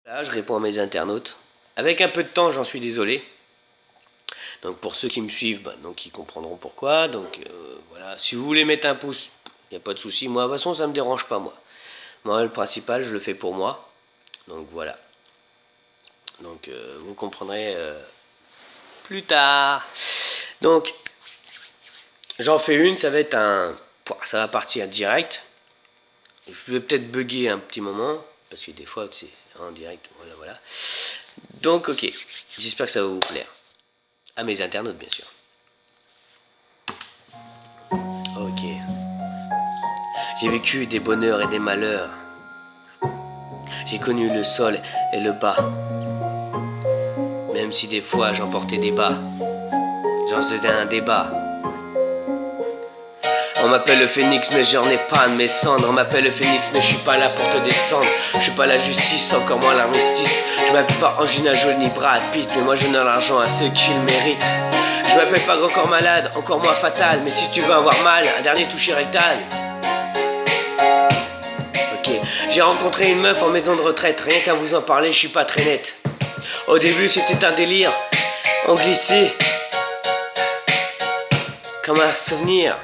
Là, je réponds à mes internautes. Avec un peu de temps, j'en suis désolé. Donc pour ceux qui me suivent, donc ils comprendront pourquoi. Donc voilà, si vous voulez mettre un pouce, il n'y a pas de souci. Moi, de toute façon, ça me dérange pas, moi. Moi, le principal, je le fais pour moi. Donc voilà. Donc vous comprendrez plus tard. Donc, j'en fais une, ça va être un... Ça va partir direct. Je vais peut-être bugger un petit moment, parce que des fois, c'est en direct, voilà. Donc, ok. J'espère que ça va vous plaire. À mes internautes, bien sûr. Ok. J'ai vécu des bonheurs et des malheurs. J'ai connu le sol et le bas. Même si des fois j'en portais des bas. J'en faisais un débat. On m'appelle le phénix mais j'en ai pas de mes cendres. On m'appelle le phénix mais je suis pas là pour te descendre. Je suis pas la justice, encore moins l'armistice. Je m'appelle pas Angelina Jolie ni Brad Pitt, mais moi je donne l'argent à ceux qui le méritent. Je m'appelle pas grand corps malade, encore moins fatal. Mais si tu veux avoir mal, un dernier toucher rectal. Ok, j'ai rencontré une meuf en maison de retraite. Rien qu'à vous en parler, je suis pas très net. Au début c'était un délire. On glissait comme un souvenir.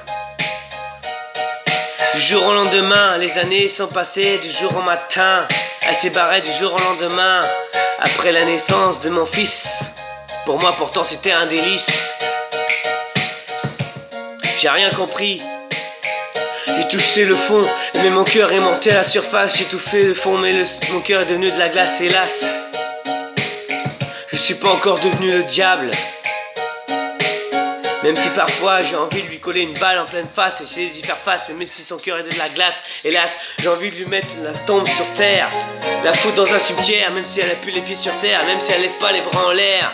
Du jour au lendemain, les années sont passées. Du jour au matin, elle s'est barrée du jour au lendemain. Après la naissance de mon fils, pour moi pourtant c'était un délice. J'ai rien compris. J'ai touché le fond, mais mon cœur est monté à la surface. J'ai tout fait le fond, mais mon cœur est devenu de la glace, hélas. Je suis pas encore devenu le diable. Même si parfois j'ai envie de lui coller une balle en pleine face, essayer d'y faire face, mais même si son cœur est de la glace, hélas, j'ai envie de lui mettre la tombe sur terre, la foutre dans un cimetière, même si elle a plus les pieds sur terre, même si elle lève pas les bras en l'air.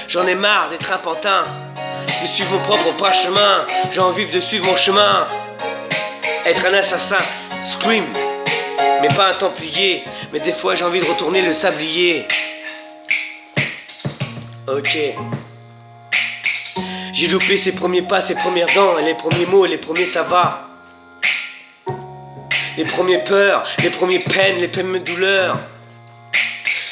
J'en ai marre d'être un pantin, de suivre mon propre parchemin. J'ai envie de suivre mon chemin, être un assassin, scream, mais pas un templier. Mais des fois j'ai envie de retourner le sablier. Ok. J'ai loupé ses premiers pas, ses premières dents, et les premiers mots, les premiers ça va. Les premières peurs, les premières peines, les premières douleurs.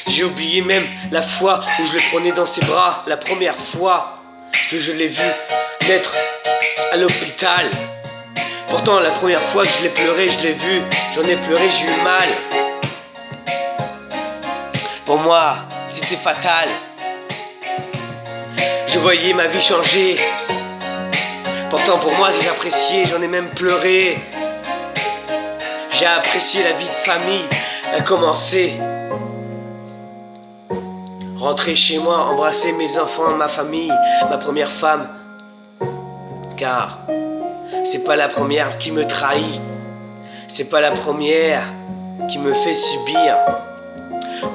J'ai oublié même la fois où je le prenais dans ses bras, la première fois que je l'ai vu naître à l'hôpital. Pourtant la première fois que je l'ai pleuré, je l'ai vu, j'en ai pleuré, j'ai eu mal. Pour moi, c'était fatal. Je voyais ma vie changer. Pourtant pour moi j'ai apprécié, j'en ai même pleuré. J'ai apprécié la vie de famille, a commencé. Rentrer chez moi, embrasser mes enfants, ma famille, ma première femme. Car c'est pas la première qui me trahit. C'est pas la première qui me fait subir.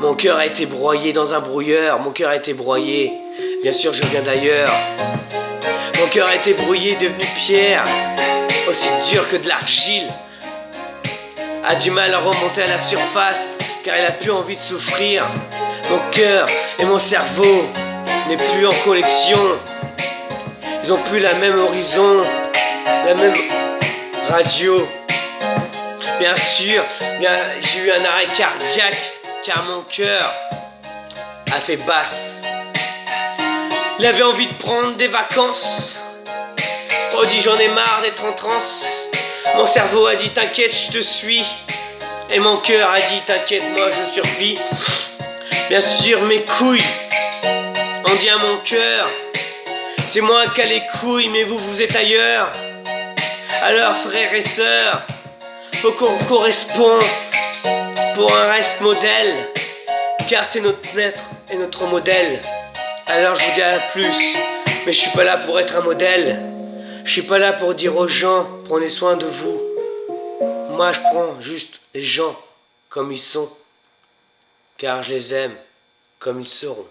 Mon cœur a été broyé dans un brouilleur, mon cœur a été broyé. Bien sûr je viens d'ailleurs. Mon cœur a été brouillé, devenu pierre, aussi dur que de l'argile. A du mal à remonter à la surface, car il a plus envie de souffrir. Mon cœur et mon cerveau n'est plus en collection. Ils ont plus la même horizon, la même radio. Bien sûr, j'ai eu un arrêt cardiaque, car mon cœur a fait basse. Il avait envie de prendre des vacances. Oh dit j'en ai marre d'être en transe. Mon cerveau a dit t'inquiète je te suis. Et mon cœur a dit t'inquiète moi je survis. Bien sûr mes couilles ont dit à mon cœur c'est moi qui a les couilles mais vous êtes ailleurs. Alors frères et sœurs, faut qu'on corresponde pour un reste modèle, car c'est notre maître et notre modèle. Alors je vous dis à plus, mais je suis pas là pour être un modèle. Je suis pas là pour dire aux gens prenez soin de vous. Moi je prends juste les gens comme ils sont, car je les aime comme ils seront.